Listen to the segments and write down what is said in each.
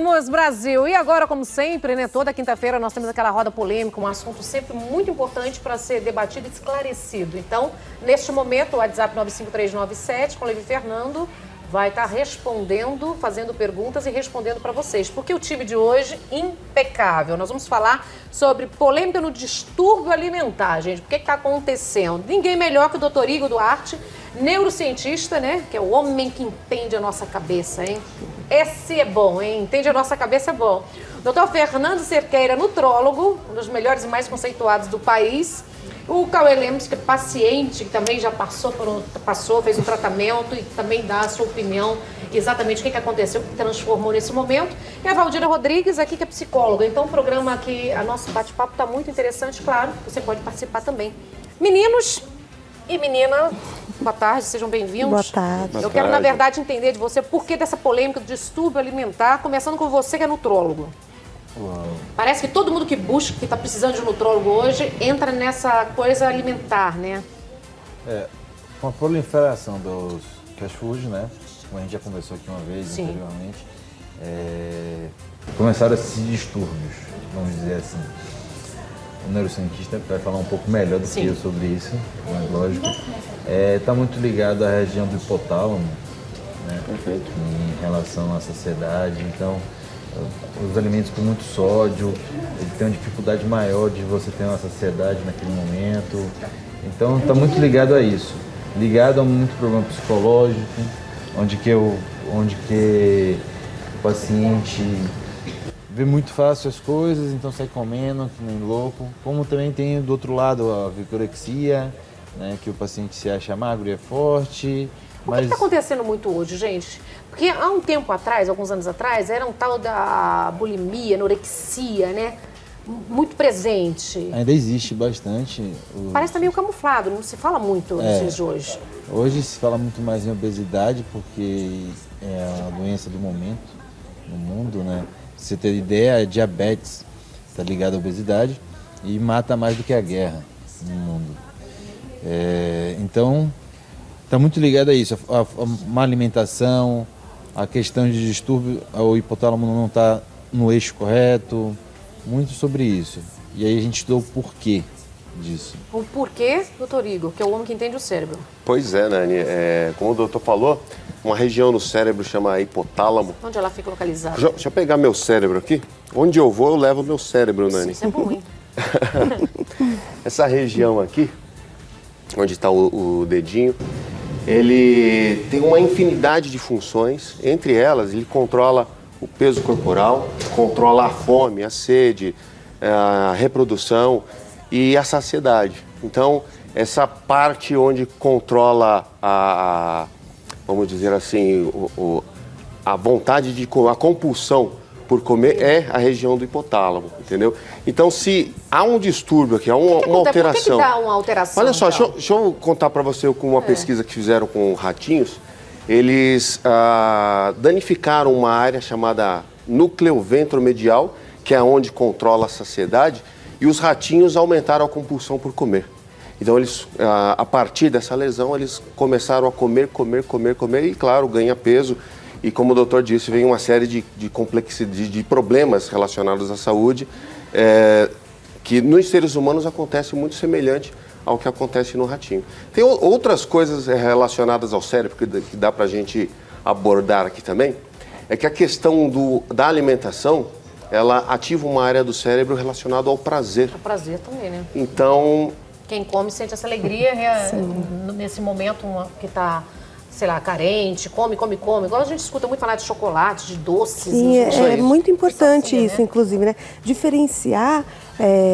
Voltamos, Brasil! E agora, como sempre, né, toda quinta-feira nós temos aquela roda polêmica, um assunto sempre muito importante para ser debatido e esclarecido. Então, neste momento, o WhatsApp 95397, com o Levi Fernando, vai estar respondendo, fazendo perguntas e respondendo para vocês. Porque o time de hoje, impecável. Nós vamos falar sobre polêmica no distúrbio alimentar, gente. O que está acontecendo? Ninguém melhor que o Dr. Igor Duarte, neurocientista, né? Que é o homem que entende a nossa cabeça, hein? Esse é bom, hein? Entende a nossa cabeça, é bom. Dr. Fernando Cerqueira, nutrólogo, um dos melhores e mais conceituados do país. O Cauê Lemos, que é paciente, que também já fez um tratamento e também dá a sua opinião exatamente o que aconteceu, o que transformou nesse momento. E a Valdira Rodrigues aqui, que é psicóloga. Então o programa aqui, o nosso bate-papo está muito interessante, claro, você pode participar também. Meninos e menina, boa tarde, sejam bem-vindos. Boa tarde. Eu quero, na verdade, entender de você por que dessa polêmica do distúrbio alimentar, começando com você, que é nutrólogo. Uau. Parece que todo mundo que busca, que está precisando de um nutrólogo hoje, entra nessa coisa alimentar, né? Com a proliferação dos cash food, né? Como a gente já conversou aqui uma vez anteriormente, começaram esses distúrbios, vamos dizer assim. O neurocientista vai falar um pouco melhor do que eu sobre isso, mas lógico. Está muito ligado à região do hipotálamo, né? Perfeito. Em relação à saciedade. Então, os alimentos com muito sódio, ele tem uma dificuldade maior de você ter uma saciedade naquele momento. Então, está muito ligado a isso. Ligado a muito problema psicológico, onde que o paciente vê muito fácil as coisas, então sai comendo, que nem louco. Como também tem do outro lado a vigorexia, né, que o paciente se acha magro e é forte. O que está acontecendo muito hoje, gente? Porque há um tempo atrás, alguns anos atrás, era um tal da bulimia, anorexia, né? Muito presente. Ainda existe bastante. Parece que está meio camuflado, não se fala muito nos dias de hoje. Hoje se fala muito mais em obesidade, porque é a doença do momento no mundo, né? Pra você ter ideia, a diabetes está ligada à obesidade e mata mais do que a guerra no mundo. Então, está muito ligado a isso, a má alimentação, a questão de distúrbio, o hipotálamo não está no eixo correto, muito sobre isso. E aí a gente estudou o porquê disso. O porquê, doutor Igor, que é o homem que entende o cérebro. Pois é, Nani, como o doutor falou, uma região no cérebro chama hipotálamo. Onde ela fica localizada? Deixa eu pegar meu cérebro aqui. Onde eu vou, eu levo meu cérebro, Nani. Isso é bom, hein? Essa região aqui, onde está o dedinho, ele tem uma infinidade de funções. Entre elas, ele controla o peso corporal, controla a fome, a sede, a reprodução e a saciedade. Então, essa parte onde controla vamos dizer assim, a vontade de comer, a compulsão por comer é a região do hipotálamo, entendeu? Então, se há um distúrbio aqui, há uma alteração... Por que dá uma alteração? Olha só, então? deixa eu contar para você com uma pesquisa que fizeram com ratinhos. Eles danificaram uma área chamada núcleo ventromedial, que é onde controla a saciedade, e os ratinhos aumentaram a compulsão por comer. Então, eles, a partir dessa lesão, eles começaram a comer e, claro, ganha peso. E como o doutor disse, vem uma série de complexidade, de problemas relacionados à saúde, que nos seres humanos acontece muito semelhante ao que acontece no ratinho. Tem outras coisas relacionadas ao cérebro que dá para a gente abordar aqui também, é que a questão da alimentação, ela ativa uma área do cérebro relacionada ao prazer. O prazer também, né? Então... Quem come sente essa alegria nesse momento que está, sei lá, carente, come. Igual a gente escuta muito falar de chocolate, de doces. Sim, é muito importante sacia, isso, né? inclusive, né? Diferenciar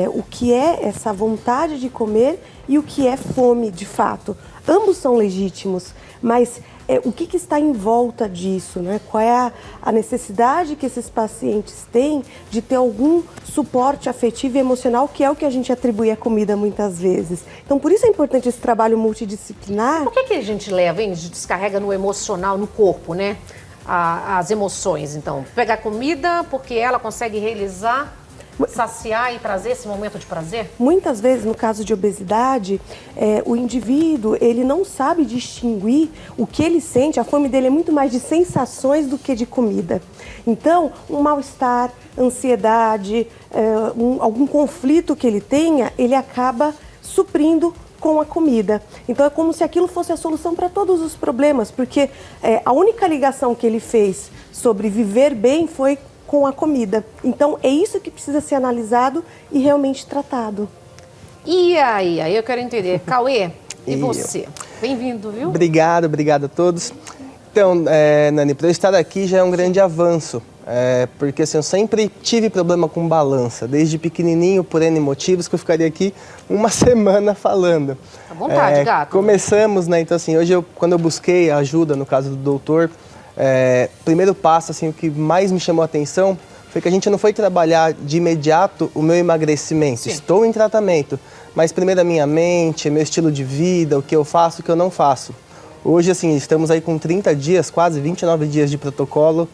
o que é essa vontade de comer e o que é fome, de fato. Ambos são legítimos, mas o que está em volta disso, né? Qual é a necessidade que esses pacientes têm de ter algum suporte afetivo e emocional, que é o que a gente atribui à comida muitas vezes. Então, por isso é importante esse trabalho multidisciplinar. Por que a gente leva, hein? A gente descarrega no emocional, no corpo, né? As emoções, então. Pega a comida porque ela consegue realizar saciar e trazer esse momento de prazer? Muitas vezes, no caso de obesidade, o indivíduo ele não sabe distinguir o que ele sente. A fome dele é muito mais de sensações do que de comida. Então, um mal-estar, ansiedade, algum conflito que ele tenha, ele acaba suprindo com a comida. Então é como se aquilo fosse a solução para todos os problemas, porque a única ligação que ele fez sobre viver bem foi com a comida. Então é isso que precisa ser analisado e realmente tratado. E aí eu quero entender. Cauê, e você? Bem-vindo, viu? Obrigado a todos. Então, Nani, para eu estar aqui já é um grande avanço. Porque assim, eu sempre tive problema com balança, desde pequenininho, por N motivos, que eu ficaria aqui uma semana falando. À vontade, gato. Começamos, né? Então assim, hoje quando eu busquei ajuda, no caso do doutor, primeiro passo, assim, o que mais me chamou a atenção foi que a gente não foi trabalhar de imediato o meu emagrecimento. Sim. Estou em tratamento, mas primeiro a minha mente, meu estilo de vida, o que eu faço, o que eu não faço. Hoje, assim, estamos aí com 30 dias, quase 29 dias de protocolo.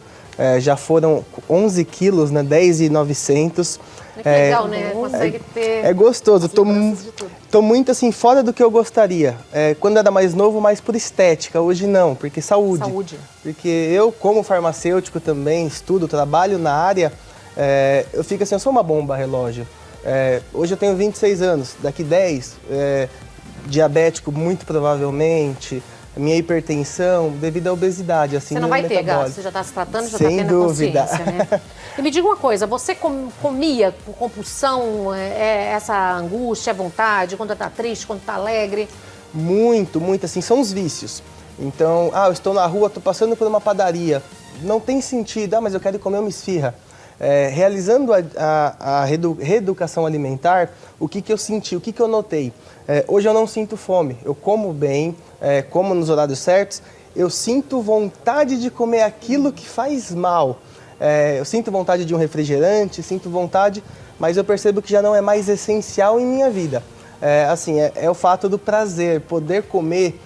Já foram 11 quilos, né? 10.900. Que legal, né? Consegue ter... É gostoso. Tô muito, assim, fora do que eu gostaria. Quando era mais novo, mais por estética. Hoje não, porque saúde. Porque eu, como farmacêutico também, estudo, trabalho na área, eu fico assim, eu sou uma bomba relógio. Hoje eu tenho 26 anos, daqui 10, diabético muito provavelmente... Minha hipertensão devido à obesidade, assim, você não vai ter, gato, você já está se tratando, já está sem tendo dúvida. A consciência, né? E me diga uma coisa, você comia por compulsão, essa angústia, vontade, quando está triste, quando está alegre? Muito, assim, são os vícios. Então, eu estou na rua, estou passando por uma padaria, não tem sentido, mas eu quero comer uma esfirra. Realizando a reeducação alimentar, o que eu senti, o que eu notei? Hoje eu não sinto fome, eu como bem, como nos horários certos, eu sinto vontade de comer aquilo que faz mal. Eu sinto vontade de um refrigerante, sinto vontade, mas eu percebo que já não é mais essencial em minha vida. É o fato do prazer, poder comer,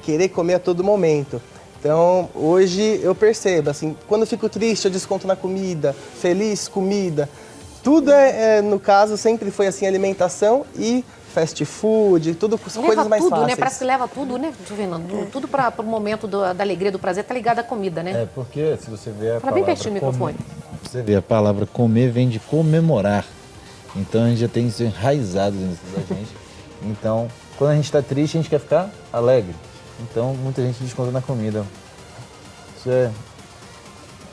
querer comer a todo momento. Então, hoje eu percebo, assim, quando eu fico triste, eu desconto na comida, feliz, comida. Tudo no caso, sempre foi assim, alimentação e fast food, tudo coisas mais tudo, fáceis. Né? Parece que leva tudo, né, Fernando? Tudo para o momento da alegria, do prazer, tá ligado à comida, né? Porque se você vê a Fala bem pertinho do microfone. Você vê, a palavra comer vem de comemorar. Então, a gente já tem isso enraizado dentro da gente. Então, quando a gente está triste, a gente quer ficar alegre. Então, muita gente desconta na comida. Isso é...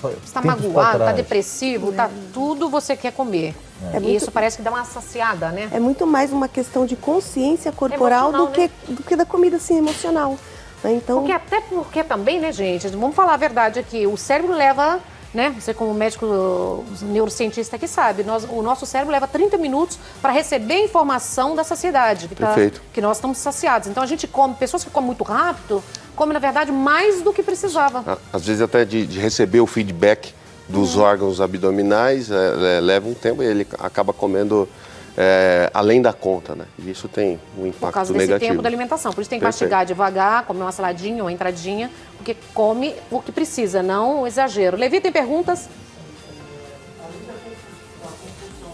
Você está magoado, está depressivo, tá tudo você quer comer. E isso parece que dá uma saciada, né? É muito mais uma questão de consciência corporal do que da comida assim, emocional. Né? Então... Até porque também, né, gente, vamos falar a verdade aqui, o cérebro leva, né, você como médico neurocientista que sabe, o nosso cérebro leva 30 minutos para receber a informação da saciedade. Que nós estamos saciados. Então a gente come, pessoas que comem muito rápido, comem, na verdade, mais do que precisava. Às vezes até de receber o feedback dos órgãos abdominais, leva um tempo e ele acaba comendo além da conta, né? E isso tem um impacto negativo. Por causa desse tempo da alimentação. Por isso tem que mastigar devagar, comer uma saladinha, uma entradinha, porque come o que precisa, não o exagero. Levi, tem perguntas?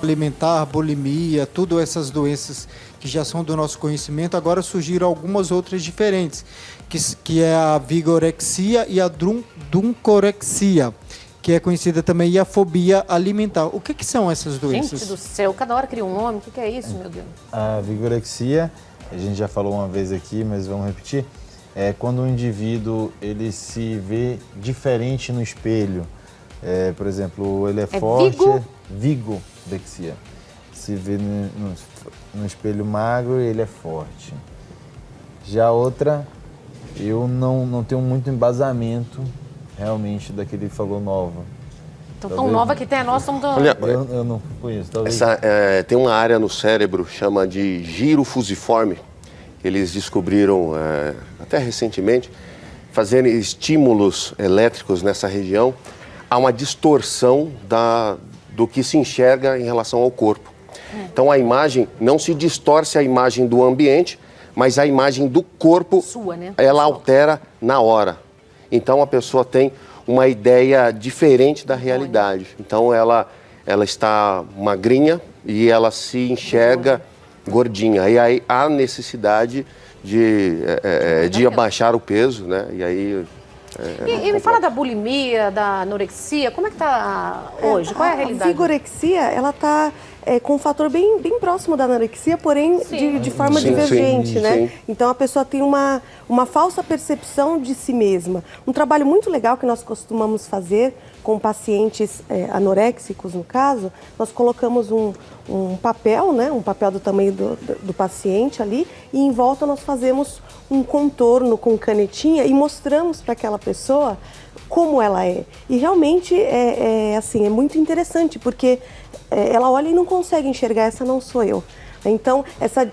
Alimentar, bulimia, todas essas doenças que já são do nosso conhecimento, agora surgiram algumas outras diferentes, que é a vigorexia e a duncorexia, que é conhecida também, e a fobia alimentar. O que são essas doenças? Gente do céu, cada hora cria um nome. O que é isso, meu Deus? A vigorexia, a gente já falou uma vez aqui, mas vamos repetir, é quando o indivíduo ele se vê diferente no espelho. Por exemplo, ele é forte... Vigorexia. Se vê no espelho magro, ele é forte. Já outra, eu não tenho muito embasamento realmente daquele que falou nova. Então, tão nova que tem a nossa... Eu não conheço, talvez. Tem uma área no cérebro, chama de giro fusiforme. Eles descobriram, até recentemente, fazendo estímulos elétricos nessa região, há uma distorção do que se enxerga em relação ao corpo. Então a imagem não se distorce a imagem do ambiente, mas a imagem do corpo, ela altera na hora. Então a pessoa tem uma ideia diferente da realidade. Então ela ela está magrinha e ela se enxerga gordinha. E aí há necessidade de abaixar o peso, né? E aí... E me fala da bulimia, da anorexia, como é que tá hoje? Qual é a realidade? A vigorexia, ela tá com um fator bem próximo da anorexia, porém de forma divergente, né? Sim. Então a pessoa tem uma falsa percepção de si mesma. Um trabalho muito legal que nós costumamos fazer com pacientes anoréxicos, no caso, nós colocamos um papel, né? Um papel do tamanho do paciente ali, e em volta nós fazemos um contorno com canetinha e mostramos para aquela pessoa como ela é. E realmente assim, é muito interessante, porque ela olha e não consegue enxergar, essa não sou eu. Então, essa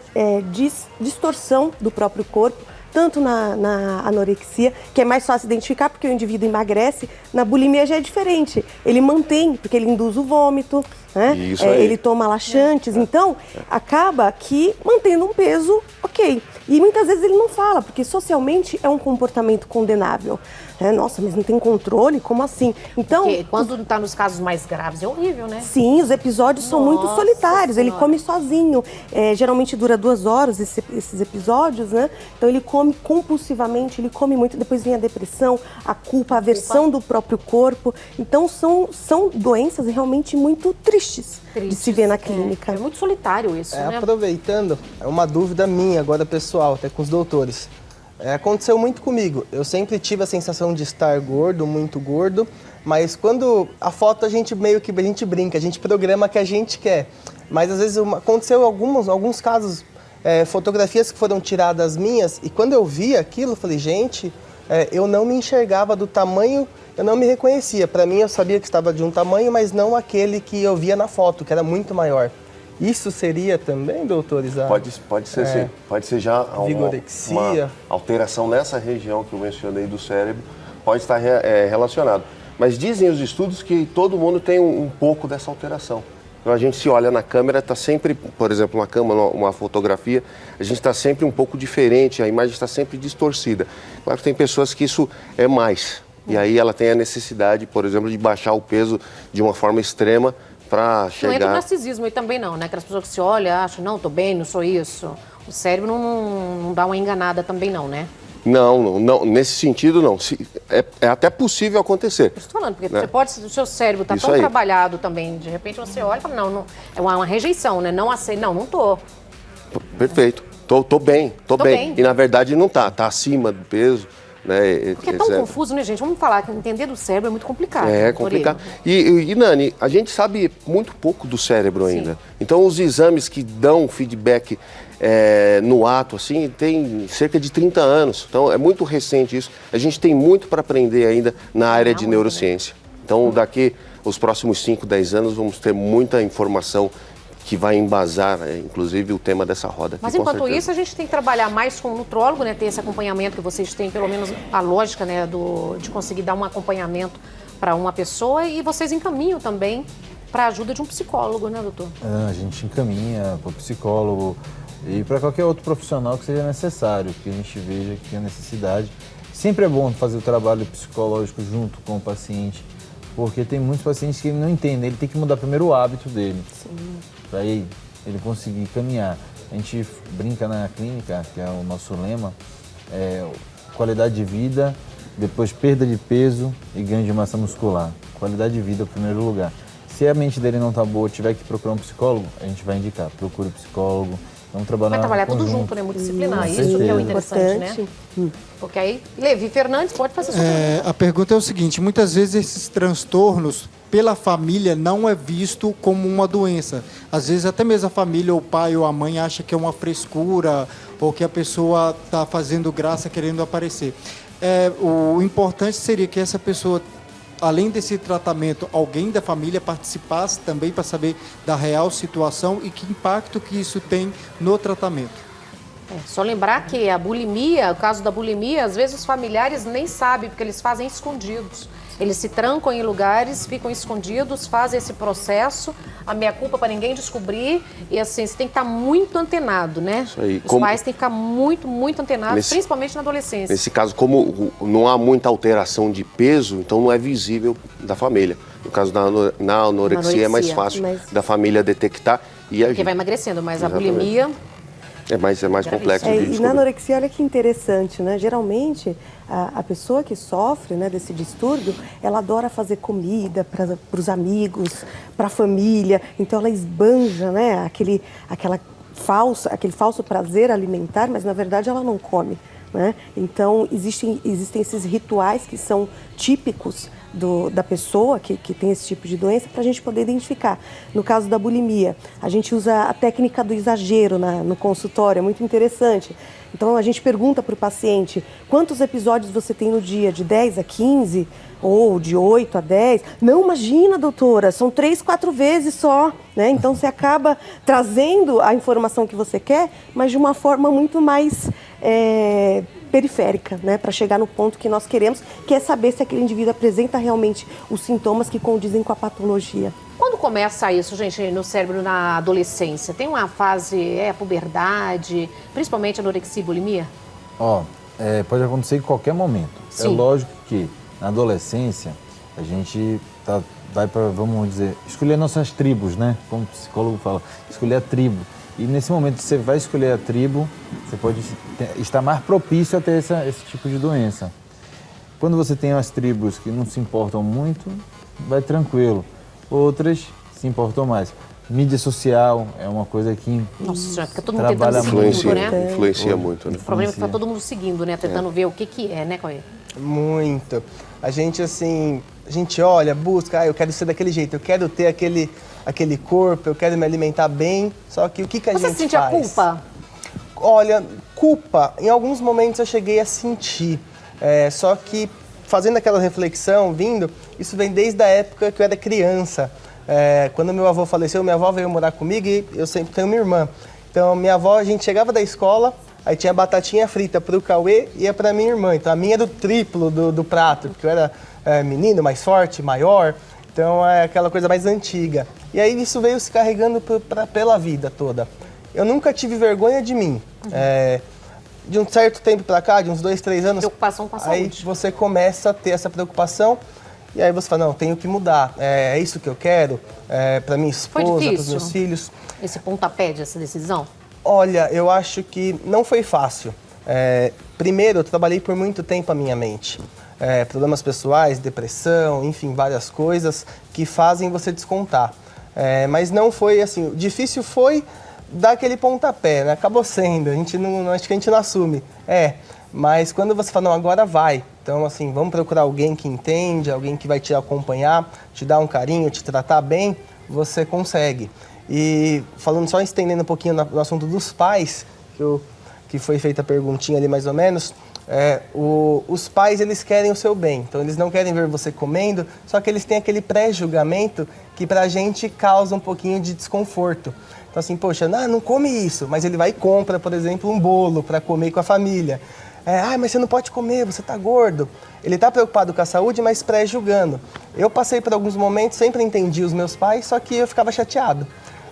distorção do próprio corpo, tanto na anorexia, que é mais fácil identificar porque o indivíduo emagrece, na bulimia já é diferente. Ele mantém, porque ele induz o vômito, né? Ele toma laxantes, então acaba que mantendo um peso ok. E muitas vezes ele não fala, porque socialmente é um comportamento condenável. Nossa, mas não tem controle? Como assim? Então, porque quando está nos casos mais graves é horrível, né? Sim, os episódios são muito solitários. Ele come sozinho. Geralmente dura 2 horas esses episódios, né? Então ele come compulsivamente, ele come muito. Depois vem a depressão, a culpa, a aversão do próprio corpo. Então são doenças realmente muito tristes de se ver na clínica. É muito solitário isso, né? Aproveitando, é uma dúvida minha agora pessoal, até com os doutores. Aconteceu muito comigo. Eu sempre tive a sensação de estar gordo, muito gordo, mas quando a foto a gente brinca, a gente programa o que a gente quer. Mas às vezes aconteceu alguns casos, fotografias que foram tiradas minhas, e quando eu vi aquilo, eu falei, gente, eu não me enxergava do tamanho, eu não me reconhecia. Para mim, eu sabia que estava de um tamanho, mas não aquele que eu via na foto, que era muito maior. Isso seria também, doutores? Pode ser sim. Pode ser já vigorexia. Uma alteração nessa região que eu mencionei do cérebro, pode estar relacionado. Mas dizem os estudos que todo mundo tem um pouco dessa alteração. Então a gente se olha na câmera, está sempre, por exemplo, uma câmera, uma fotografia, a gente está sempre um pouco diferente, a imagem está sempre distorcida. Claro que tem pessoas que isso é mais. E aí ela tem a necessidade, por exemplo, de baixar o peso de uma forma extrema, para chegar... Não entra o narcisismo aí também não, né? Aquelas pessoas que se olham, acham, não, tô bem, não sou isso. O cérebro não dá uma enganada também não, né? Não, nesse sentido não. É até possível acontecer. Eu estou falando, porque você pode, o seu cérebro está tão trabalhado também, de repente você olha e fala, não, é uma rejeição, né? Não aceito, não tô. Perfeito, tô bem. E na verdade não tá acima do peso. Né? Porque é tão confuso, né, gente? Vamos falar que entender do cérebro é muito complicado. É complicado. E Nani, a gente sabe muito pouco do cérebro ainda. Sim. Então, os exames que dão feedback no ato, assim, tem cerca de 30 anos. Então, é muito recente isso. A gente tem muito para aprender ainda na área de neurociência. Então, daqui os próximos 5, 10 anos, vamos ter muita informação que vai embasar, inclusive, o tema dessa roda. Mas enquanto isso, a gente tem que trabalhar mais com o nutrólogo, né? Ter esse acompanhamento que vocês têm, pelo menos a lógica, né? De conseguir dar um acompanhamento para uma pessoa, e vocês encaminham também para a ajuda de um psicólogo, né, doutor? A gente encaminha para o psicólogo e para qualquer outro profissional que seja necessário, que a gente veja que tem necessidade. Sempre é bom fazer o trabalho psicológico junto com o paciente, porque tem muitos pacientes que não entendem, ele tem que mudar primeiro o hábito dele. Sim. Para ele conseguir caminhar. A gente brinca na clínica, que é o nosso lema, qualidade de vida, depois perda de peso e ganho de massa muscular. Qualidade de vida em primeiro lugar. Se a mente dele não está boa, tiver que procurar um psicólogo, a gente vai indicar, procure um psicólogo. Vamos trabalhar tudo junto, né? Multidisciplinar. Isso que é o interessante, né? Porque aí, Levi Fernandes pode fazer sua pergunta. A pergunta é o seguinte, muitas vezes esses transtornos pela família não é visto como uma doença. Às vezes até mesmo a família, o pai ou a mãe acha que é uma frescura ou que a pessoa está fazendo graça, querendo aparecer. O importante seria que essa pessoa, além desse tratamento, alguém da família participasse também para saber da real situação e que impacto que isso tem no tratamento. Só lembrar que a bulimia, o caso da bulimia, às vezes os familiares nem sabem, porque eles fazem escondidos. Eles se trancam em lugares, ficam escondidos, fazem esse processo, a meia-culpa para ninguém descobrir. E assim, você tem que estar muito antenado, né? Isso aí. Os pais têm que ficar muito, muito antenados, principalmente na adolescência. Nesse caso, como não há muita alteração de peso, então não é visível da família. No caso na anorexia é mais fácil da família detectar e agir. Porque vai emagrecendo, mas Exatamente. a bulimia... É mais complexo de E descobrir. na anorexia, olha que interessante, né? Geralmente, a pessoa que sofre, né, desse distúrbio, ela adora fazer comida para os amigos, para a família. Então, ela esbanja, né, aquele falso prazer alimentar, mas, na verdade, ela não come, né? Então, existem esses rituais que são típicos da pessoa que tem esse tipo de doença para a gente poder identificar. No caso da bulimia, a gente usa a técnica do exagero no consultório, é muito interessante. Então, a gente pergunta para o paciente quantos episódios você tem no dia, de 10 a 15 ou de 8 a 10. Não, imagina, doutora, são 3, 4 vezes só, né? Então, você acaba trazendo a informação que você quer, mas de uma forma muito mais periférica, né, para chegar no ponto que nós queremos, que é saber se aquele indivíduo apresenta realmente os sintomas que condizem com a patologia. Quando começa isso, gente, no cérebro na adolescência? Tem uma fase, a puberdade, principalmente anorexia e bulimia? Pode acontecer em qualquer momento. Sim. É lógico que na adolescência a gente vai para, vamos dizer, escolher nossas tribos, né? Como o psicólogo fala, escolher a tribo. E nesse momento que você vai escolher a tribo, você pode estar mais propício a ter esse tipo de doença. Quando você tem as tribos que não se importam muito, vai tranquilo. Outras se importam mais. Mídia social é uma coisa que Nossa senhora, fica todo mundo tentando influencia, seguir, né? Influencia muito, né? O problema é que tá todo mundo seguindo, né? Tentando ver o que é, né, Cauê? Muito. A gente, assim, olha, busca, eu quero ser daquele jeito, eu quero ter aquele corpo, eu quero me alimentar bem, só que o que a gente faz? Você sente a culpa? Olha, culpa, em alguns momentos eu cheguei a sentir, só que fazendo aquela reflexão, isso vem desde a época que eu era criança. Quando meu avô faleceu, minha avó veio morar comigo e eu sempre tenho uma irmã. Então, minha avó, a gente chegava da escola, aí tinha batatinha frita para o Cauê e ia para minha irmã. Então, a minha era o triplo do prato, porque eu era menino, mais forte, maior. Então, é aquela coisa mais antiga. E aí, isso veio se carregando pela vida toda. Eu nunca tive vergonha de mim. De um certo tempo para cá, de uns 2, 3 anos... Preocupação com a saúde. Aí você começa a ter essa preocupação e aí você fala, não, tenho que mudar. É isso que eu quero para minha esposa, para os meus filhos. Esse pontapé dessa decisão? Olha, eu acho que não foi fácil. Primeiro, eu trabalhei por muito tempo a minha mente. Problemas pessoais, depressão, enfim, várias coisas que fazem você descontar. Mas não foi assim, o difícil foi dar aquele pontapé, né? Acabou sendo, acho que a gente não assume. Mas quando você fala, não, agora vai. Então, assim, vamos procurar alguém que entende, alguém que vai te acompanhar, te dar um carinho, te tratar bem, você consegue. E falando só, estendendo um pouquinho no assunto dos pais, que foi feita a perguntinha ali mais ou menos, os pais, eles querem o seu bem, então eles não querem ver você comendo, só que eles têm aquele pré-julgamento que pra gente causa um pouquinho de desconforto. Então assim, poxa, não come isso, mas ele vai e compra, por exemplo, um bolo para comer com a família. Mas você não pode comer, você tá gordo. Ele tá preocupado com a saúde, mas pré-julgando. Eu passei por alguns momentos, sempre entendi os meus pais, só que eu ficava chateado.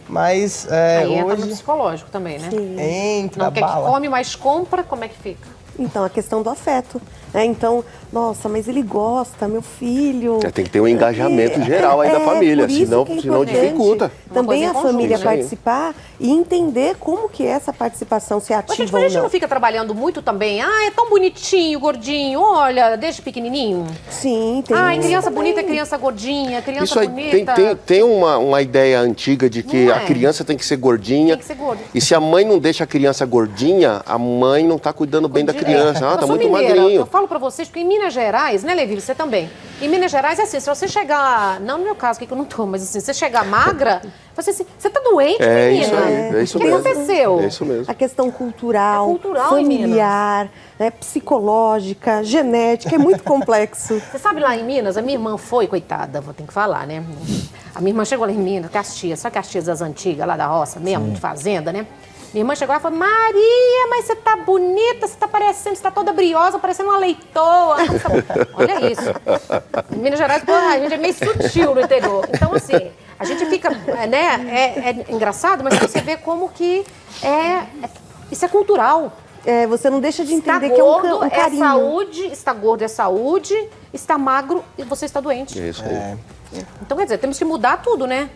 Mas aí entra hoje... no psicológico também, né? Sim. Entra, não quer bala. que come, mas compra, como é que fica? Então, a questão do afeto. Então, nossa, mas ele gosta, meu filho. Tem que ter um engajamento geral aí da família, por isso senão que é importante dificulta. Também Uma a coisa em família conjunto. participar e entender como que é essa participação, se é Mas, gente, ativa mas a ou gente não não. fica trabalhando muito também? É tão bonitinho, gordinho, olha, desde pequenininho. Sim, tem Criança também. bonita é criança gordinha, criança Isso aí bonita... tem uma ideia antiga de que Não é? a criança tem que ser gordinha. Tem que ser gorda. E se a mãe não deixa a criança gordinha, a mãe não está cuidando bem da criança. Eu Tá sou muito mineira, magrinho. eu falo pra vocês, porque em Minas Gerais, né, Levi, você também. Em Minas Gerais é assim, se você chegar, não no meu caso, que eu não tô, mas assim, se você chegar magra, você assim, você tá doente, menina? Isso aí, é isso O que mesmo. aconteceu? É isso mesmo. A questão cultural, É cultural em familiar, né, psicológica, genética, é muito complexo. Você sabe lá em Minas, a minha irmã foi, coitada, vou ter que falar, né? A minha irmã chegou lá em Minas, Caxias, sabe Caxias das antigas, lá da roça mesmo, de fazenda, né? Minha irmã chegou lá e falou, Maria, mas você tá bonita, você tá parecendo, você tá toda briosa, parecendo uma leitoa. Olha isso. Em Minas Gerais, pô, a gente é meio sutil no interior. Então, assim, a gente fica, né, é engraçado, mas você vê como que isso é cultural. Você não deixa de entender Está que gordo um carinho. saúde, está gordo é saúde, está magro e você está doente. É isso aí. Então, quer dizer, temos que mudar tudo, né?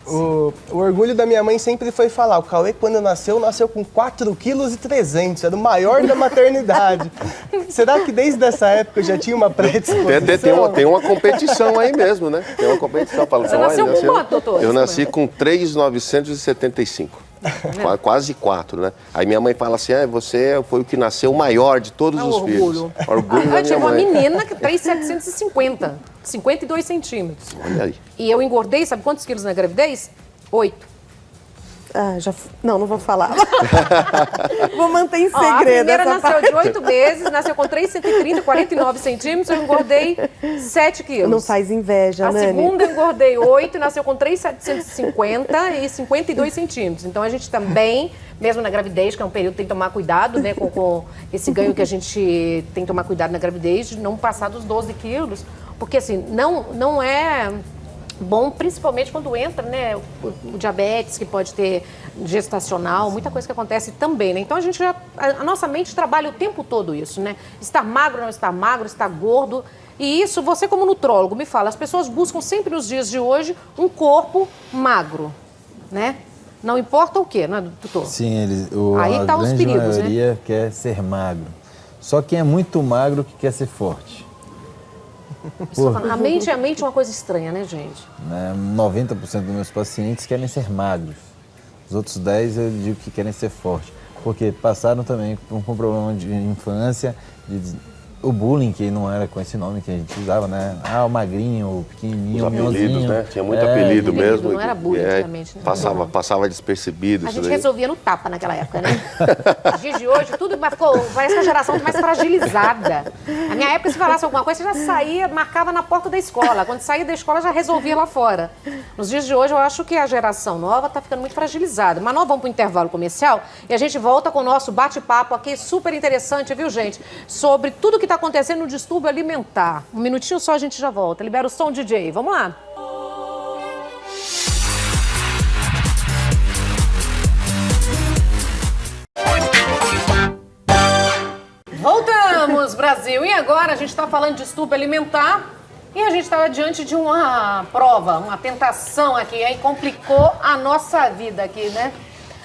O orgulho da minha mãe sempre foi falar, o Cauê, quando nasceu com 4,3 kg, era o maior da maternidade. Será que desde essa época já tinha uma predisposição? Tem uma competição aí mesmo, né? Tem uma competição. Você nasceu com quanto, doutor? Eu nasci com 3,975. Quase 4, né? Aí minha mãe fala assim, você foi o que nasceu o maior de todos os filhos. Orgulho da Eu tive minha uma mãe. menina que 3,750, 52 centímetros. Olha aí. E eu engordei, sabe quantos quilos na gravidez? 8. Não vou falar. Vou manter em Ó, segredo. a primeira essa nasceu parte. de 8 meses, nasceu com 3,130, 49 centímetros, eu engordei 7 quilos. Não faz inveja, A Nani. segunda eu engordei 8 e nasceu com 3,750 e 52 centímetros. Então a gente também, mesmo na gravidez, que é um período que tem que tomar cuidado, né, com esse ganho que a gente tem que tomar cuidado na gravidez, de não passar dos 12 quilos, porque assim, não é bom, principalmente quando entra, né, o diabetes, que pode ter gestacional, muita coisa que acontece também, né? Então a nossa mente trabalha o tempo todo isso, né? Estar magro, não estar magro, estar gordo. E isso, você como nutrólogo, me fala, as pessoas buscam sempre nos dias de hoje um corpo magro, né? Não importa o quê, né, doutor? Sim, Aí a tá os grande perigos, maioria quer ser magro. Só quem é muito magro que quer ser forte. A mente é uma coisa estranha, né, gente? 90% dos meus pacientes querem ser magros. Os outros 10% eu digo que querem ser fortes. Porque passaram também por um problema de infância, o bullying, que não era com esse nome que a gente usava, né? O magrinho, o pequenininho, Os o apelidos, mionzinho. né? Tinha muito apelido mesmo. Não era bullying antigamente, né? Passava despercebido A isso gente daí. resolvia no tapa naquela época, né? Nos dias de hoje, tudo ficou, parece que a geração mais fragilizada. Na minha época, se falasse alguma coisa, você já saía, marcava na porta da escola. Quando saía da escola, já resolvia lá fora. Nos dias de hoje, eu acho que a geração nova está ficando muito fragilizada. Mas nós vamos para o intervalo comercial e a gente volta com o nosso bate-papo aqui, super interessante, viu, gente? Sobre tudo que está acontecendo no distúrbio alimentar. Um minutinho só, a gente já volta. Libera o som, DJ. Vamos lá. Voltamos, Brasil. E agora a gente está falando de distúrbio alimentar e a gente estava diante de uma prova, uma tentação aqui, aí complicou a nossa vida aqui, né?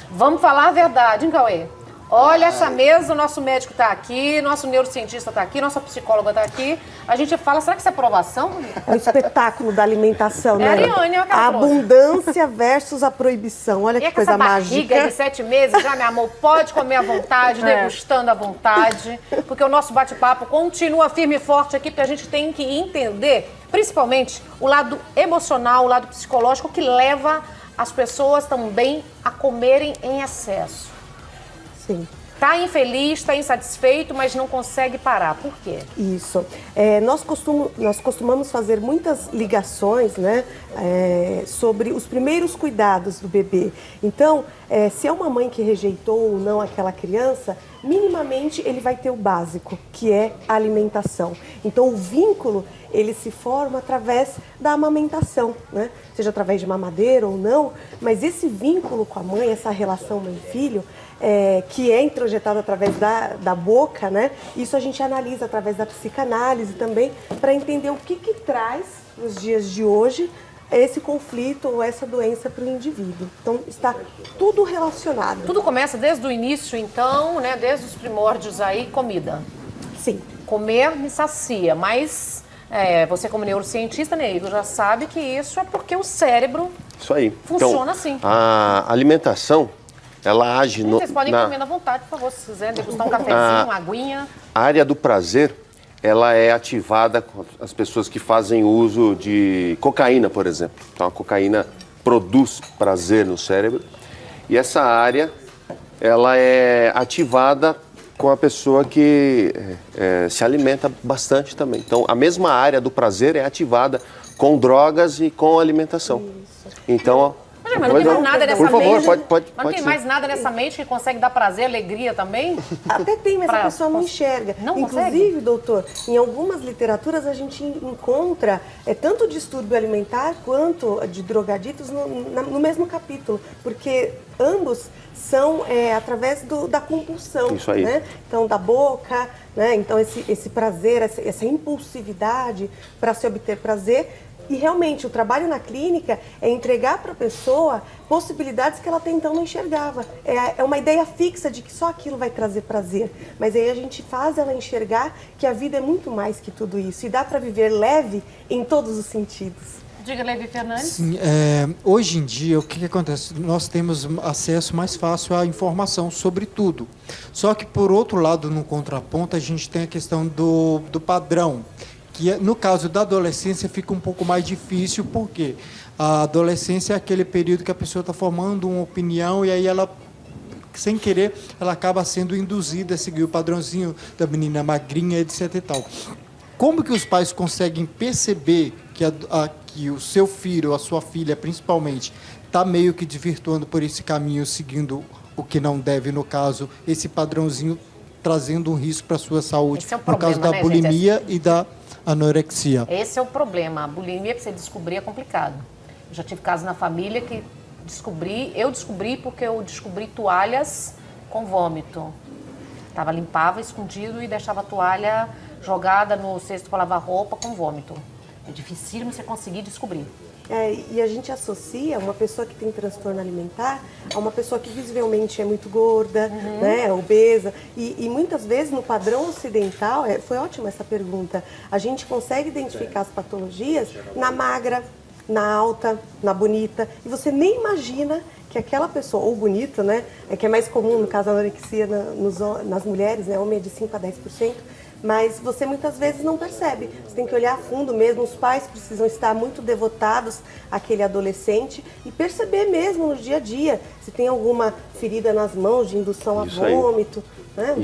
Vamos falar a verdade, hein, Cauê? Olha essa mesa, o nosso médico está aqui, nosso neurocientista está aqui, nossa psicóloga está aqui. A gente fala, será que isso é aprovação? É o espetáculo da alimentação, né? É a Ariane, olha que ela A trouxe. abundância versus a proibição. Olha E que é com coisa essa barriga mágica. de 7 meses, já, meu amor, pode comer à vontade, degustando à vontade, porque o nosso bate-papo continua firme e forte aqui, porque a gente tem que entender, principalmente, o lado emocional, o lado psicológico, que leva as pessoas também a comerem em excesso. Sim. Tá infeliz, está insatisfeito, mas não consegue parar. Por quê? Isso. Nós costumamos fazer muitas ligações, né, sobre os primeiros cuidados do bebê. Então, se é uma mãe que rejeitou ou não aquela criança, minimamente ele vai ter o básico, que é a alimentação. Então, o vínculo, ele se forma através da amamentação, né? Seja através de mamadeira ou não, mas esse vínculo com a mãe, essa relação mãe-filho, que é introjetado através da boca, né? Isso a gente analisa através da psicanálise também, para entender o que traz, nos dias de hoje, esse conflito ou essa doença para o indivíduo. Então, está tudo relacionado. Tudo começa desde o início, então, né? Desde os primórdios aí, comida. Sim. Comer me sacia, mas você como neurocientista, Neigo, já sabe que isso é porque o cérebro Isso aí. funciona assim. A alimentação, ela age Vocês podem comer à vontade, por favor, se quiserem, degustar um cafezinho, uma aguinha. A área do prazer, ela é ativada com as pessoas que fazem uso de cocaína, por exemplo. Então, a cocaína produz prazer no cérebro. E essa área, ela é ativada com a pessoa que se alimenta bastante também. Então, a mesma área do prazer é ativada com drogas e com alimentação. Então, Mas Mas não tem mais nada nessa Por favor, mente. pode Mas não tem sim. mais nada nessa mente que consegue dar prazer, alegria também? Até tem, mas Pra- a pessoa não enxerga. Não Inclusive, consegue? doutor, em algumas literaturas a gente encontra tanto distúrbio alimentar quanto de drogaditos no mesmo capítulo, porque ambos são através da compulsão. Isso aí. Né? Então, da boca, né? Então esse prazer, essa impulsividade para se obter prazer. E realmente o trabalho na clínica é entregar para a pessoa possibilidades que ela até então não enxergava. É uma ideia fixa de que só aquilo vai trazer prazer. Mas aí a gente faz ela enxergar que a vida é muito mais que tudo isso. E dá para viver leve em todos os sentidos. Diga, Levi Fernandes. Sim, hoje em dia, o que acontece? Nós temos acesso mais fácil à informação sobre tudo. Só que, por outro lado, no contraponto, a gente tem a questão do padrão, que no caso da adolescência fica um pouco mais difícil, porque a adolescência é aquele período que a pessoa está formando uma opinião e aí ela, sem querer, ela acaba sendo induzida a seguir o padrãozinho da menina magrinha, etc. e tal. Como que os pais conseguem perceber que o seu filho, a sua filha principalmente, está meio que desvirtuando por esse caminho, seguindo o que não deve, no caso, esse padrãozinho trazendo um risco para a sua saúde, Esse é o no problema, caso da né, bulimia gente? e da anorexia? Esse é o problema. A bulimia, para você descobrir, é complicado. Eu já tive casos na família que eu descobri porque eu descobri toalhas com vômito. Limpava escondido e deixava a toalha jogada no cesto para lavar roupa com vômito. É difícil você conseguir descobrir. E a gente associa uma pessoa que tem transtorno alimentar a uma pessoa que visivelmente é muito gorda, né, obesa. E muitas vezes no padrão ocidental, foi ótima essa pergunta, a gente consegue identificar as patologias na magra, na alta, na bonita. E você nem imagina que aquela pessoa, ou bonita, né, que é mais comum no caso da anorexia nas mulheres, né, homem é de 5 a 10%, mas você muitas vezes não percebe. Você tem que olhar a fundo mesmo, os pais precisam estar muito devotados àquele adolescente e perceber mesmo no dia a dia se tem alguma ferida nas mãos de indução a vômito. Né?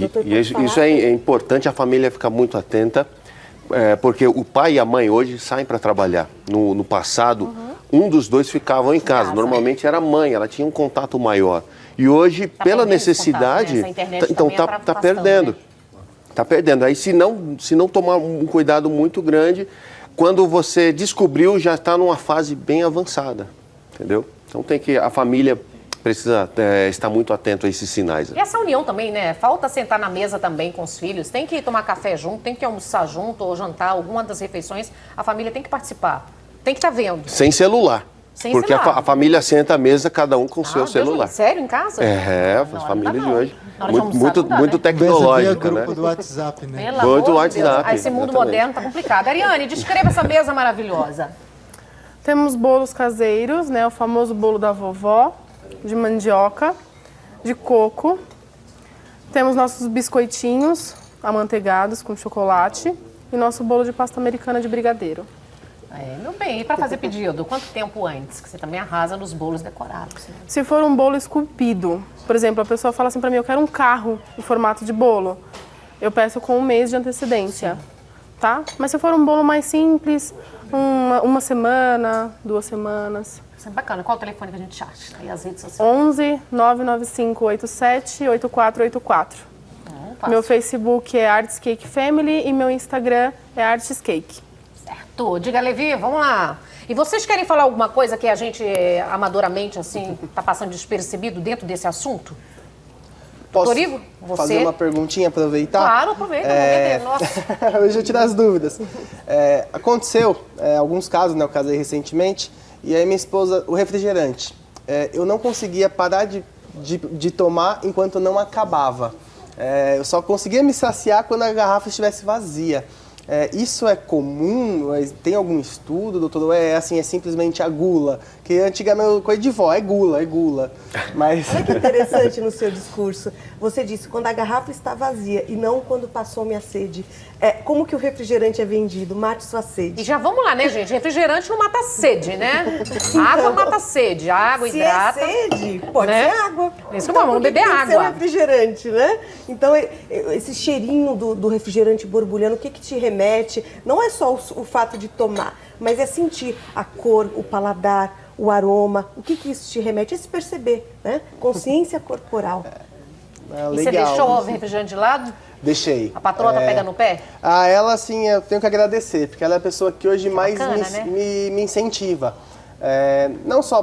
Isso é importante a família ficar muito atenta, porque o pai e a mãe hoje saem para trabalhar. No passado, um dos dois ficavam em casa. Normalmente era a mãe, ela tinha um contato maior. E hoje, pela necessidade, então está perdendo. Né? Está perdendo. Aí se não tomar um cuidado muito grande, quando você descobriu, já está numa fase bem avançada, entendeu? Então a família precisa estar muito atento a esses sinais. E essa união também, né? Falta sentar na mesa também com os filhos, tem que tomar café junto, tem que almoçar junto ou jantar, alguma das refeições, a família tem que participar, tem que estar vendo. Sem celular. Sem porque celular. A família senta à mesa, cada um com o seu celular. Sério, em casa? As famílias de hoje. Muito Via tecnológica, né? grupo do WhatsApp, né? Pelo Muito amor de Deus. WhatsApp, Esse mundo exatamente. moderno tá complicado. Ariane, descreva essa mesa maravilhosa. Temos bolos caseiros, né? O famoso bolo da vovó, de mandioca, de coco. Temos nossos biscoitinhos amanteigados com chocolate e nosso bolo de pasta americana de brigadeiro. Meu bem, e para fazer pedido, quanto tempo antes? Que você também arrasa nos bolos decorados. Né? Se for um bolo esculpido, por exemplo, a pessoa fala assim pra mim, eu quero um carro em formato de bolo. Eu peço com 1 mês de antecedência, tá? Mas se for um bolo mais simples, uma semana, 2 semanas. Isso é bacana. Qual o telefone que a gente acha? E as redes sociais? 11 995 87 8484. Meu Facebook é Arts Cake Family e meu Instagram é Arts Cake. Certo. Diga, Levi, vamos lá. E vocês querem falar alguma coisa que a gente, amadoramente, assim, tá passando despercebido dentro desse assunto? Posso Doutor Ivo, você? fazer uma perguntinha, aproveitar? Claro, aproveita. Nossa. Hoje eu tirar as dúvidas. Aconteceu alguns casos, né? Eu casei recentemente, e aí minha esposa, o refrigerante. Eu não conseguia parar de tomar enquanto não acabava. Eu só conseguia me saciar quando a garrafa estivesse vazia. Isso é comum? Tem algum estudo, doutor? Ou é simplesmente a gula? Que antigamente, coisa de vó, é gula. Mas... Olha que interessante no seu discurso. Você disse quando a garrafa está vazia e não quando passou-me a sede. Como que o refrigerante é vendido? Mate sua sede. E já vamos lá, né, gente? Refrigerante não mata sede, né? Água mata sede. A água Se hidrata. é sede, pode né? ser água. Isso, Então, vamos por que beber tem que ser água. refrigerante, né? Então, esse cheirinho do refrigerante borbulhando, o que te remete? Não é só o fato de tomar, mas é sentir a cor, o paladar, o aroma, o que isso te remete, é se perceber, né? Consciência corporal. Ah, E você deixou o refrigerante de lado? Deixei. A patroa tá pegando no pé? Ah, ela, assim, eu tenho que agradecer, porque ela é a pessoa que hoje mais bacana, né? me incentiva.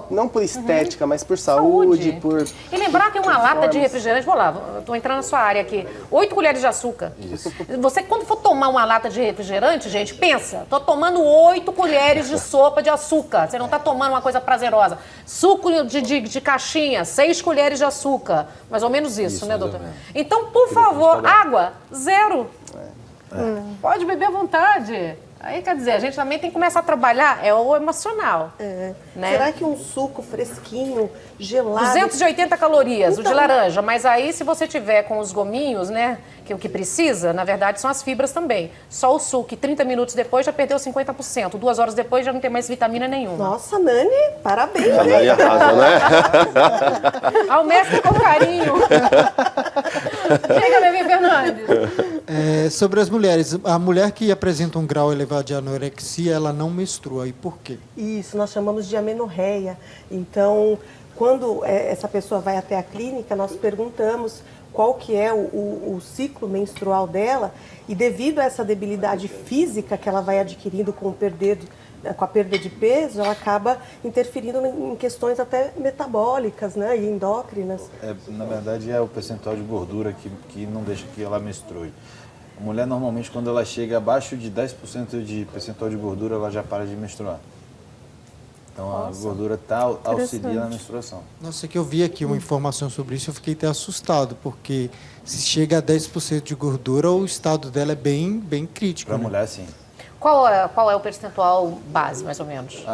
Não por estética, mas por saúde, por... E lembrar que uma lata de refrigerante, vou lá, estou entrando na sua área aqui, 8 colheres de açúcar. Isso. Você, quando for tomar uma lata de refrigerante, gente, pensa, estou tomando 8 colheres de sopa de açúcar. Você não está tomando uma coisa prazerosa. Suco de caixinha, 6 colheres de açúcar. Mais ou menos isso, né, doutor? Então, por favor, água, 0. Pode beber à vontade. Aí, quer dizer, a gente também tem que começar a trabalhar, é o emocional. Né? Será que um suco fresquinho, gelado... 280 calorias, Então, o de laranja. Mas aí, se você tiver com os gominhos, né, que o que precisa, na verdade, são as fibras também. Só o suco, e 30 minutos depois já perdeu 50%. 2 horas depois já não tem mais vitamina nenhuma. Nossa, Nani, parabéns. A Nani arrasa, né? Ao mestre com carinho. Chega, Levi Fernandes. Sobre as mulheres, a mulher que apresenta um grau elevado de anorexia, ela não menstrua. E por quê? Isso, nós chamamos de amenorreia. Então, quando essa pessoa vai até a clínica, nós perguntamos qual que é o ciclo menstrual dela e devido a essa debilidade física que ela vai adquirindo com a perda de peso, ela acaba interferindo em questões até metabólicas, né, e endócrinas. Na verdade, é o percentual de gordura que não deixa que ela menstrue. A mulher, normalmente, quando ela chega abaixo de 10% de percentual de gordura, ela já para de menstruar. Então, a gordura auxilia na menstruação. Nossa, que eu vi aqui uma informação sobre isso, eu fiquei até assustado, porque se chega a 10% de gordura, o estado dela é bem crítico. Para a né? mulher, sim. Qual é o percentual base, mais ou menos?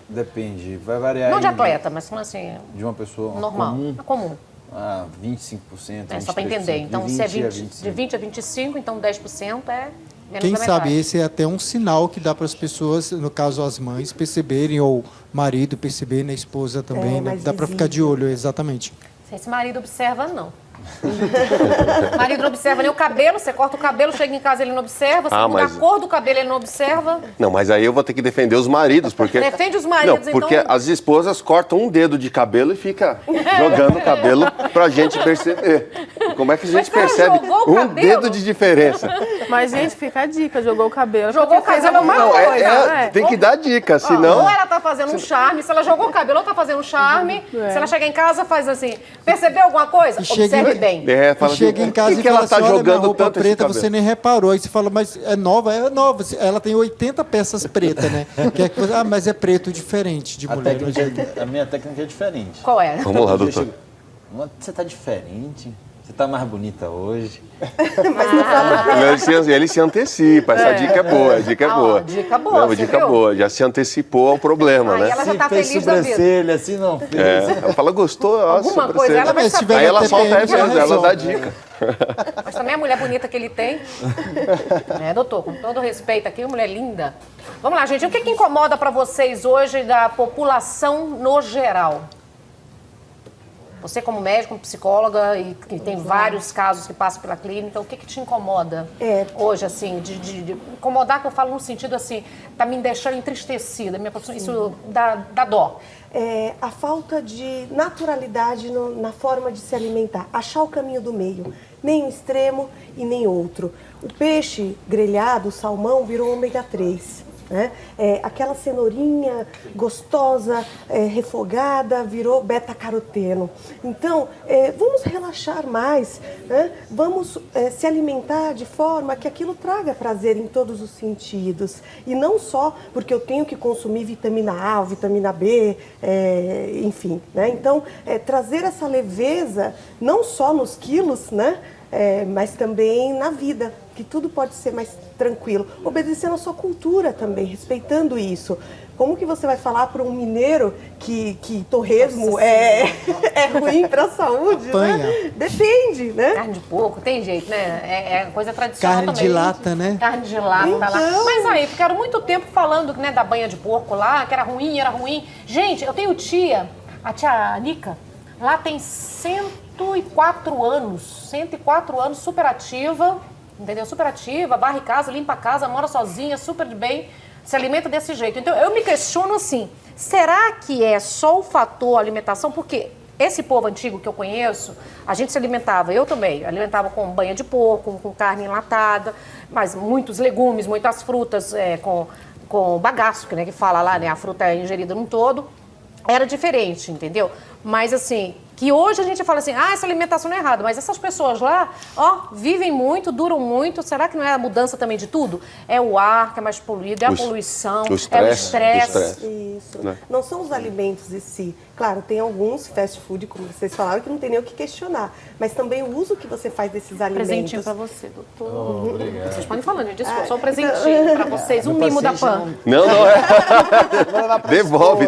Depende, vai variar. Não de atleta, mas assim... De uma pessoa normal, comum. 25%, 23%. Só para entender. Então, se é de 20 a 25, então 10% é menos Quem da sabe metade. esse é até um sinal que dá para as pessoas, no caso as mães, perceberem, ou o marido perceberem, a esposa também, né? Dá para ficar de olho, exatamente. Se esse marido observa, não. O marido não observa nem o cabelo, você corta o cabelo, chega em casa, ele não observa, você muda a cor do cabelo, ele não observa. Não, mas aí eu vou ter que defender os maridos, porque... Defende os maridos, não, porque então... as esposas cortam um dedo de cabelo e fica jogando o cabelo pra gente perceber. Como é que a gente percebe um dedo de diferença? Mas, gente, fica a dica, jogou o cabelo. Jogou o cabelo, alguma Não, coisa, tem que dar dica, senão... Ou ela tá fazendo um charme, se ela jogou o cabelo, ela tá fazendo um charme. Se ela chega em casa, faz assim, percebeu alguma coisa? Observe bem. Fala Chega assim, em casa que e fala ela tá assim, olha, minha jogando roupa tanto preta, esse você nem reparou. Aí você fala, mas é nova? É nova. Ela tem 80 peças pretas, né? Mas é preto diferente de mulher. A minha técnica é diferente. Qual é? Vamos lá, doutor. Você tá diferente? Você tá mais bonita hoje? Ele se antecipa, essa dica é boa, a dica é boa. Dica boa, não, você dica viu? boa, já se antecipou ao problema, Aí né? ela já tá fez feliz da vida. sobrancelha, assim não fez. Ela fala, gostou, ó, Alguma coisa, sobrancelha. ela vai Mas se saber. tiver Aí ela TPM, solta essa, já ela dá resolve. dica. Mas também a mulher bonita que ele tem. Doutor, com todo respeito aqui, mulher linda. Vamos lá, gente. O que incomoda pra vocês hoje da população no geral? Você como médico, como psicóloga, e que tem vários casos que passam pela clínica, o que te incomoda hoje, assim, de incomodar, que eu falo no sentido assim, tá me deixando entristecida, minha profissão, isso dá dó. A falta de naturalidade na forma de se alimentar, achar o caminho do meio, nem um extremo e nem outro. O peixe grelhado, o salmão, virou ômega 3. Né? Aquela cenourinha gostosa, refogada, virou beta-caroteno. Então, vamos relaxar mais, né? Vamos se alimentar de forma que aquilo traga prazer em todos os sentidos. E não só porque eu tenho que consumir vitamina A ou vitamina B, enfim. Né? Então, trazer essa leveza, não só nos quilos, né? Mas também na vida, que tudo pode ser mais tranquilo, obedecendo a sua cultura também, respeitando isso. Como que você vai falar para um mineiro que torresmo é ruim para a saúde? Né? Depende, né? Carne de porco, tem jeito, né? É coisa tradicional Carne também. de lata, né? Carne de lata, Então... lá. Mas aí, ficaram muito tempo falando, né, da banha de porco lá, que era ruim. Gente, eu tenho tia, a tia Nica, lá tem 104 anos, super ativa, entendeu? Super ativa, varre casa, limpa a casa, mora sozinha, super de bem. se alimenta desse jeito. Então, eu me questiono assim, será que é só o fator alimentação? Porque esse povo antigo que eu conheço, a gente se alimentava, eu também, alimentava com banha de porco, com carne enlatada, mas muitos legumes, muitas frutas, com bagaço, né, que fala lá, né, a fruta é ingerida num todo. Era diferente, entendeu? Mas assim, que hoje a gente fala assim, essa alimentação não é errada, mas essas pessoas lá, vivem muito, duram muito, será que não é a mudança também de tudo? É o ar que é mais poluído, é a poluição, é o estresse. Isso. Né? Não são os alimentos em si. Claro, tem alguns fast food, como vocês falaram, que não tem nem o que questionar. Mas também o uso que você faz desses alimentos. Presentinho pra você, doutor. Obrigado. Vocês podem falar, né? Desculpa, só um presentinho pra vocês, um mimo da PAN. Não é. Devolve.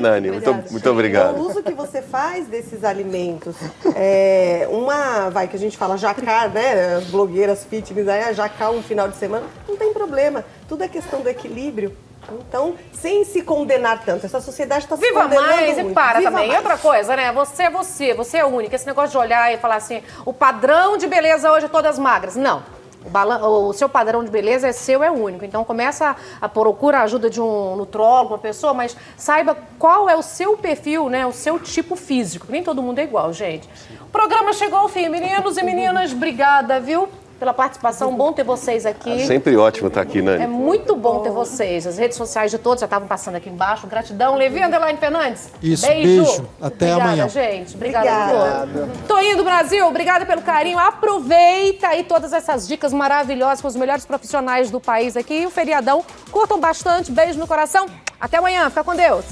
Nani, muito obrigado. Então, o uso que você faz desses alimentos, que a gente fala jacar, né? As blogueiras fitness, aí jacar um final de semana, não tem problema. Tudo é questão do equilíbrio. Então, sem se condenar tanto. Essa sociedade está se condenando muito. Viva mais e para também. E outra coisa, né? Você é você é única. Esse negócio de olhar e falar assim, o padrão de beleza hoje é todas magras. Não. O seu padrão de beleza é seu, é único. Então começa a procurar a ajuda de um nutrólogo, uma pessoa, mas saiba qual é o seu perfil, né? O seu tipo físico. Nem todo mundo é igual, gente. O programa chegou ao fim. Meninos e meninas, obrigada, viu? Pela participação, bom ter vocês aqui. Sempre ótimo estar aqui, Nani. É muito bom ter vocês. As redes sociais de todos já estavam passando aqui embaixo. Gratidão. Levi Underline Fernandes. Isso, beijo. Até amanhã. Gente. Obrigada. Tô indo, Brasil. Obrigada pelo carinho. Aproveita aí todas essas dicas maravilhosas com os melhores profissionais do país aqui. E o feriadão. Curtam bastante. Beijo no coração. Até amanhã. Fica com Deus.